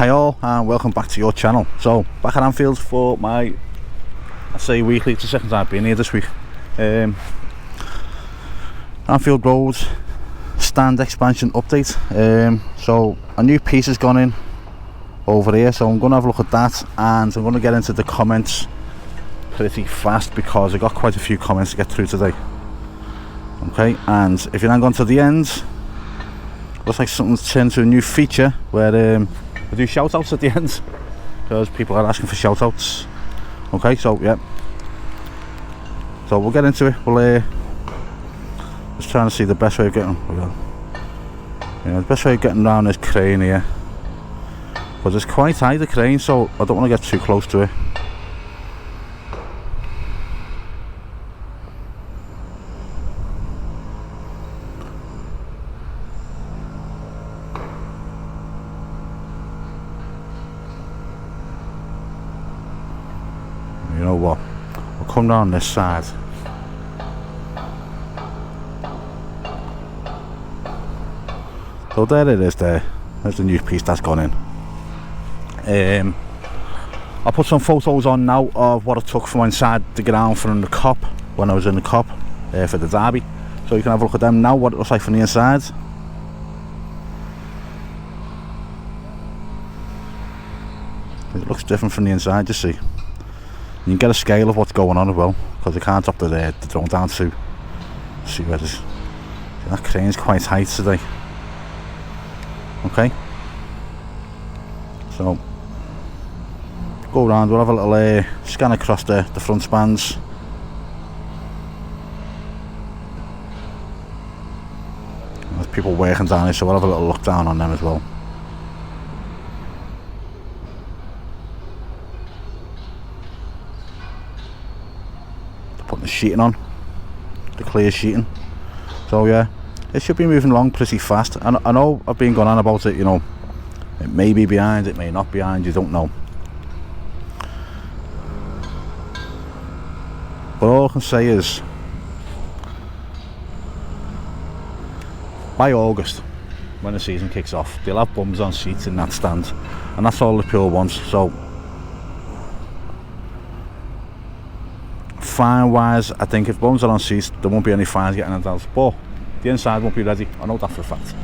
Hi all, and welcome back to your channel. So back at Anfield for my, I say weekly, it's the second time I've been here this week. Anfield Road Stand Expansion update. So a new piece has gone in over here, so I'm going to have a look at that, and I'm going to get into the comments pretty fast because I got quite a few comments to get through today. Okay, and if you hang on to the end, looks like something's turned to a new feature where I do shout outs at the end because people are asking for shout outs. Okay, so yeah, so we'll get into it. We'll just trying to see the best way of getting, the best way of getting around this crane here, because it's quite high, the crane, so I don't want to get too close to it. You know what, we'll come down this side. So there it is there. There's the new piece that's gone in. I'll put some photos on now of what I took from inside the ground from the cop when I was in the cop for the derby. So you can have a look at them now, what it looks like from the inside. It looks different from the inside, you see. You can get a scale of what's going on as well, because I can't drop the drone down to see where it is. That crane's quite high today. Okay, so go around, we'll have a little scan across the front spans. There's people working down here, so we'll have a little look down on them as well. Putting the sheeting on, the clear sheeting. So yeah, it should be moving along pretty fast. And I know I've been going on about it, you know, it may be behind, it may not be behind, you don't know. But all I can say is, by August, when the season kicks off, they'll have bums on seats in that stand, and that's all Liverpool wants. So fine wise, I think if bums are on seats, there won't be any fines getting it out, but the inside won't be ready. I know that for a fact,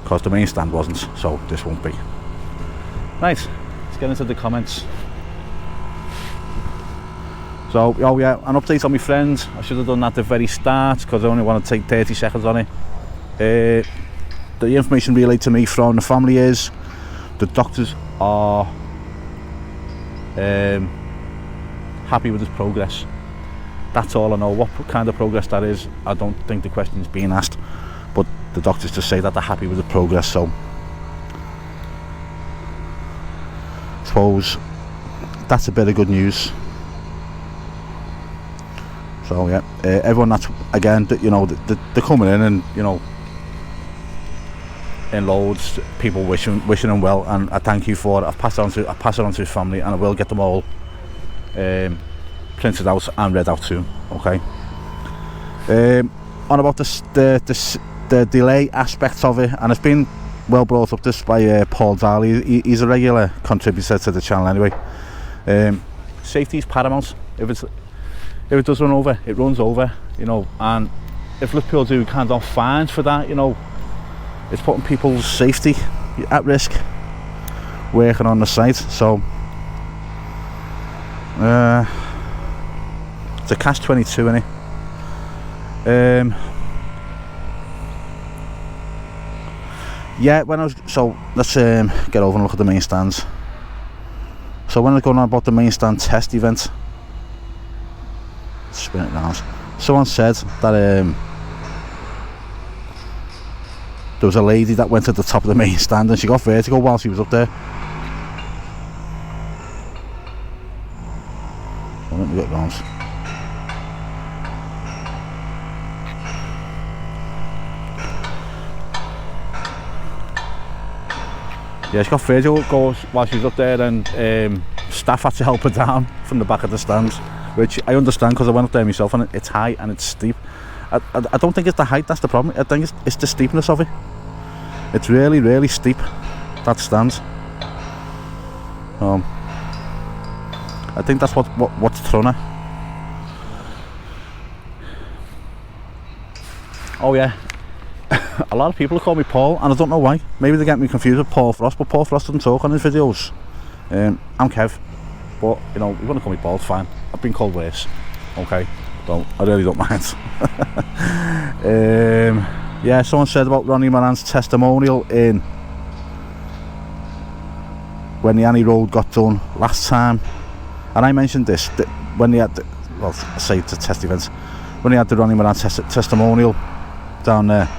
because the main stand wasn't, so this won't be. Right, let's get into the comments. So, oh yeah, an update on my friend. I should have done that at the very start because I only want to take 30 seconds on it. The information relayed to me from the family is the doctors are happy with his progress. That's all I know. What kind of progress that is, I don't think the question's being asked, but the doctors just say that they're happy with the progress. So I suppose that's a bit of good news. So yeah, everyone that's, again, you know, they're coming in, and you know, in loads, people wishing him well, and I thank you for it. I pass it on to his family, and I will get them all printed out and read out to him. Okay. On about the delay aspects of it, and it's been well brought up this by Paul Darley. He's a regular contributor to the channel anyway. Safety is paramount. If it does run over, it runs over, you know, and if Liverpool do kind of fines for that, you know, it's putting people's safety at risk working on the site. So it's a catch-22, innit? Yeah, when I was, so let's get over and look at the main stands. So when I was going on about the main stand test event, spin it round, someone said that there was a lady that went to the top of the main stand and she got vertigo while she was up there. Well, let me get round. Yeah, she got vertigo while she was up there, and staff had to help her down from the back of the stands, which I understand because I went up there myself, and it's high and it's steep. I don't think it's the height that's the problem. I think it's the steepness of it. It's really, really steep. that stand. I think that's what's thrown her. Oh yeah, a lot of people call me Paul, and I don't know why. Maybe they get me confused with Paul Frost, but Paul Frost doesn't talk on his videos. I'm Kev, but you know, you want to call me Paul, it's fine. I've been called worse, okay, so I really don't mind. Yeah, someone said about Ronnie Moran's testimonial in when the Anfield Road got done last time, and I mentioned this that when they had I say the test events, when they had the Ronnie Moran testimonial down there,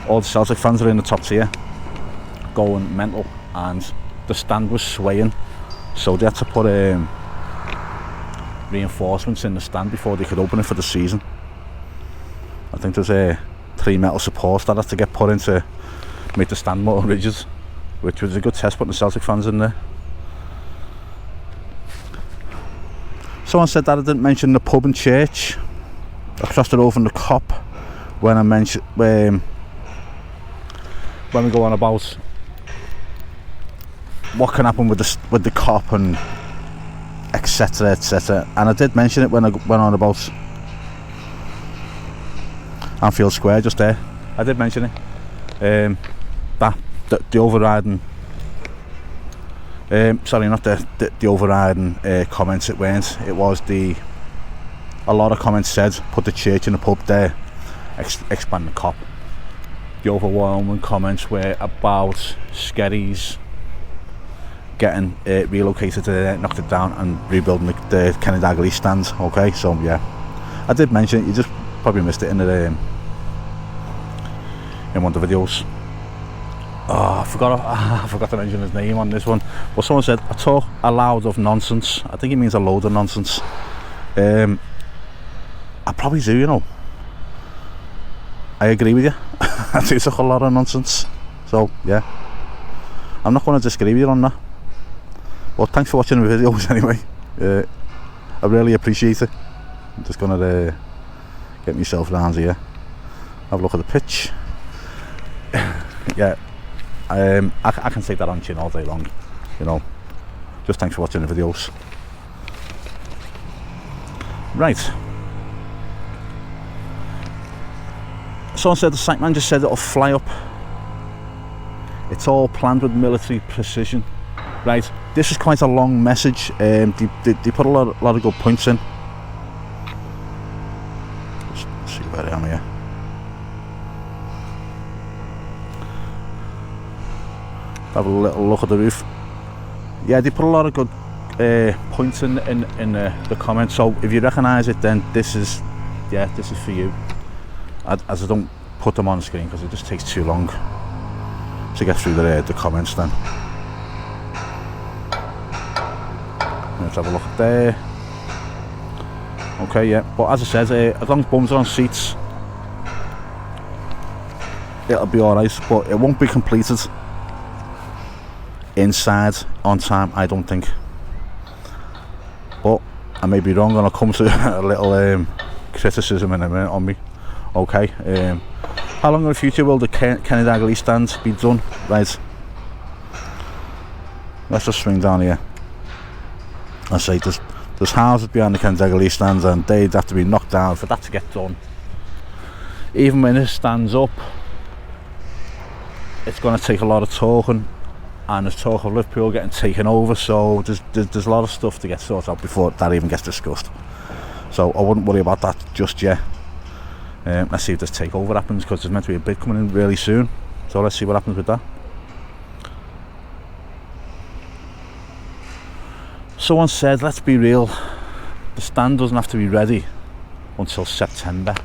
all the Celtic fans are in the top tier going mental, and the stand was swaying, so they had to put reinforcements in the stand before they could open it for the season. I think there's 3 metal supports that had to get put in to make the stand more rigid, which was a good test putting the Celtic fans in there. Someone said that I didn't mention the pub and church. I crossed it over in the cop when I mentioned when we go on about what can happen with the cop and etc etc, and I did mention it when I went on about Anfield Square just there. I did mention it, that the overriding sorry, not the overriding comments, it weren't, it was a lot of comments said put the church in the pub there, expand the cop. The overwhelming comments were about Skerries getting relocated to there, knocked it down, and rebuilding the Kenny Dalglish stand. Okay, so yeah, I did mention it, you just probably missed it in one of the videos. Oh, I forgot to mention his name on this one. But someone said I talk a loud of nonsense. I think he means a load of nonsense. I probably do, you know. I agree with you. I do talk a lot of nonsense. So yeah, I'm not going to disagree with you on that. Well, thanks for watching the videos anyway. I really appreciate it. I'm just going to get myself round here, have a look at the pitch. Yeah, I can take that on chin all day long, you know. Just thanks for watching the videos. Right. Someone said the site man just said it'll fly up. It's all planned with military precision. Right. This is quite a long message. They put a lot of good points in. Let's see where I am here. Have a little look at the roof. Yeah, they put a lot of good points in the comments. So if you recognise it, then this is for you. As I don't put them on the screen because it just takes too long to get through the comments. Then let's have a look at there. Okay, yeah. But as I said, as long as bums are on seats, it'll be all right. But it won't be completed inside on time, I don't think, but I may be wrong, and I'll come to a little criticism in a minute on me. Okay, how long in the future will the Kenny Dalglish stand be done? Right, let's just swing down here. I say there's houses behind the Kenny Dalglish stands, and they'd have to be knocked down for that to get done. Even when it stands up, it's going to take a lot of talking. And there's talk of Liverpool getting taken over, so there's a lot of stuff to get sorted out before that even gets discussed. So I wouldn't worry about that just yet. Let's see if this takeover happens, because there's meant to be a bid coming in really soon. So let's see what happens with that. Someone said, let's be real, the stand doesn't have to be ready until September.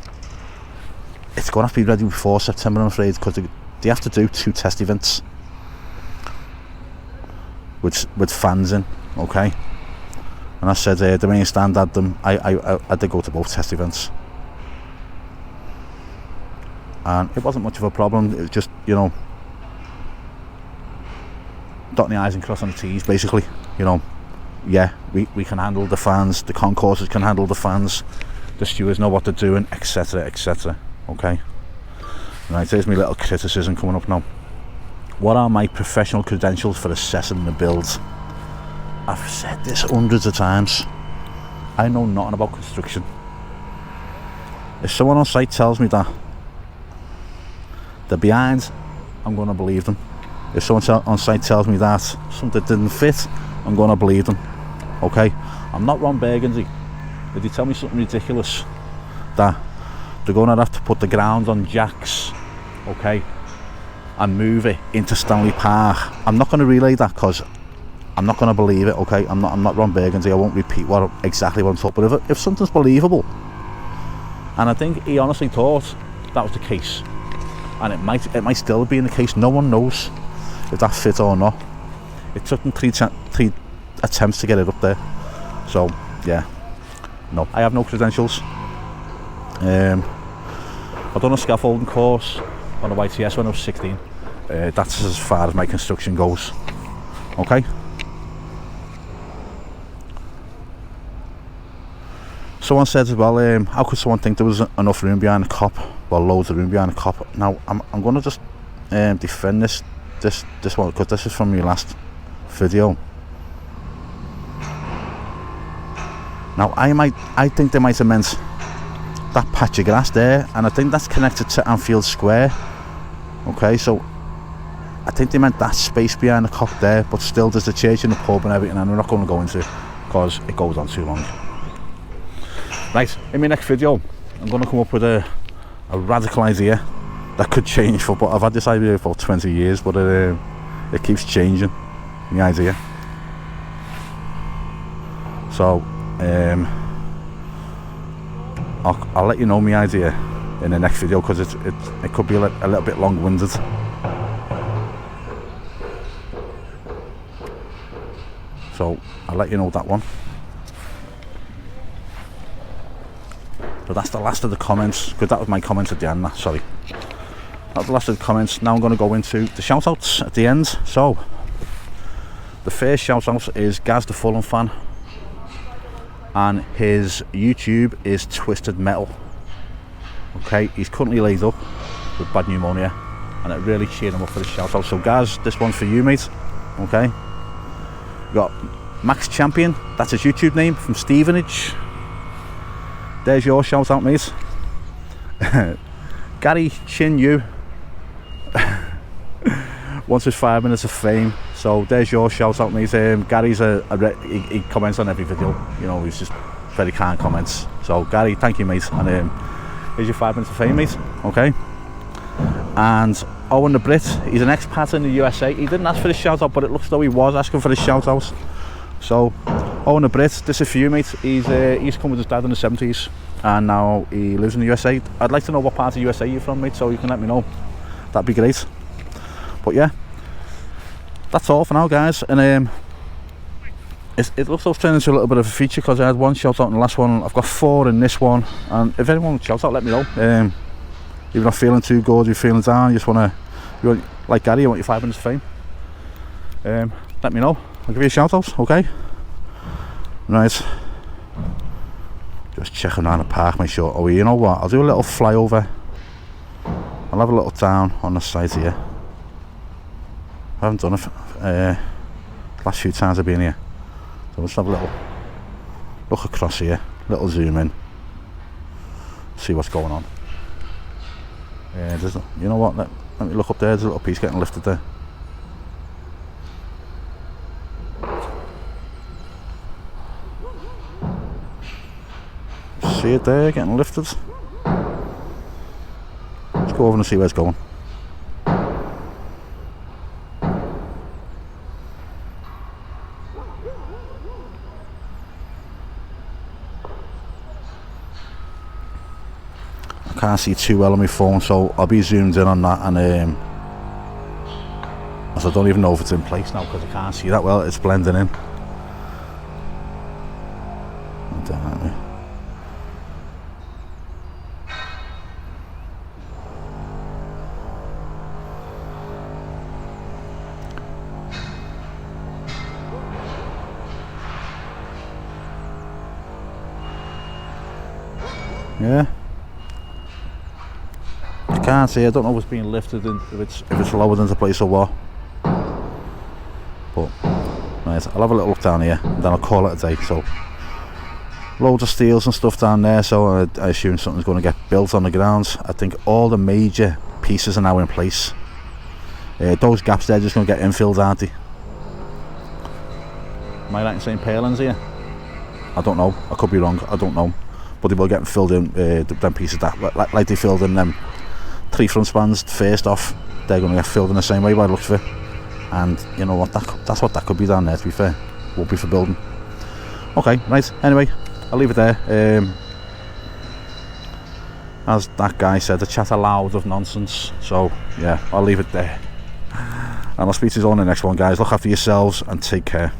It's going to have to be ready before September, I'm afraid, because they have to do 2 test events with fans in, okay. And I said the main stand had them. I did go to both test events, and it wasn't much of a problem. It was just, you know, dotting the I's and crossing the T's, basically. You know, yeah, we can handle the fans, the concourses can handle the fans, the stewards know what they're doing, etc etc. Okay, right, there's my little criticism coming up now. What are my professional credentials for assessing the builds? I've said this hundreds of times. I know nothing about construction. If someone on site tells me that they're behind, I'm going to believe them. If someone on site tells me that something didn't fit, I'm going to believe them. Okay? I'm not Ron Burgundy. If they tell me something ridiculous, that they're going to have to put the ground on jacks, okay, and move it into Stanley Park, I'm not going to relay that, because I'm not going to believe it. Okay, I'm not Ron Burgundy. I won't repeat exactly what I'm talking. But if something's believable, and I think he honestly thought that was the case, and it might still be in the case. No one knows if that fit or not. It took them three attempts to get it up there. So yeah, no, I have no credentials. I've done a scaffolding course on the YTS when I was 16. That's as far as my construction goes. Okay. Someone said as well, how could someone think there was enough room behind the cop? Well, loads of room behind the cop. Now I'm going to just defend this one, because this is from my last video. Now I think they might have meant that patch of grass there, and I think that's connected to Anfield Square. Okay, so I think they meant that space behind the cop there, but still there's the church and the pub and everything, and we're not going to go into it because it goes on too long. Right, in my next video I'm going to come up with a radical idea that could change football. I've had this idea for 20 years, but it keeps changing, the idea. So I'll let you know my idea in the next video, because it could be a little bit long-winded. So I'll let you know that one. So that's the last of the comments. Good, that was my comments at the end. Sorry, that's the last of the comments. Now I'm going to go into the shout outs at the end. So the first shout out is Gaz the Fulham fan, and his YouTube is Twisted Metal. Okay, he's currently laid up with bad pneumonia, and it really cheered him up for the shout out. So Gaz, this one's for you, mate. Okay, we got Max Champion, that's his YouTube name, from Stevenage. There's your shout out, mate. Gary Chin Yu wants his 5 minutes of fame. So there's your shout out, mate. Gary's he comments on every video. You know, he's just very kind comments. So Gary, thank you, mate. And here's your 5 minutes of fame, mate. Okay. And Owen the Brit, he's an expat in the USA. He didn't ask for the shout out, but it looks as though he was asking for the shout out. So Owen the Brit, this is for you, mate. He's come with his dad in the 70s, and now he lives in the USA. I'd like to know what part of USA you're from, mate, so you can let me know. That'd be great. But yeah, that's all for now, guys. And it looks like it's turned into a little bit of a feature, because I had one shout out in the last one. I've got 4 in this one, and if anyone wants shout out, let me know. If you're not feeling too good, you're feeling down, you just want like Gary, you want your 5 minutes of fame, let me know. I'll give you a shout out, okay? Right. Just checking around the park, make sure. Oh, you know what? I'll do a little flyover. I'll have a little down on the side here. I haven't done it last few times I've been here. So let's have a little look across here, little zoom in, see what's going on. You know what? Let me look up there. There's a little piece getting lifted there. See it there, getting lifted. Let's go over and see where it's going. I can't see too well on my phone, so I'll be zoomed in on that, and as I don't even know if it's in place now, because I can't see that well. It's blending in. Yeah, I can't see. I don't know if it's being lifted, if it's lowered into place or what. But right, I'll have a little look down here and then I'll call it a day. So loads of steels and stuff down there, so I assume something's going to get built on the grounds. I think all the major pieces are now in place. Those gaps there are just going to get infilled, aren't they? Am I right in saying palings here? I don't know, I could be wrong, I don't know. But they will get filled in, them pieces that like they filled in them 3 front spans first off. They're going to get filled in the same way by the looks of it. And you know what, that's what that could be down there, to be fair. Won't be for building. Okay, right, anyway, I'll leave it there. As that guy said, the chat aloud of nonsense. So yeah, I'll leave it there. And I'll speak to you all in the next one, guys. Look after yourselves and take care.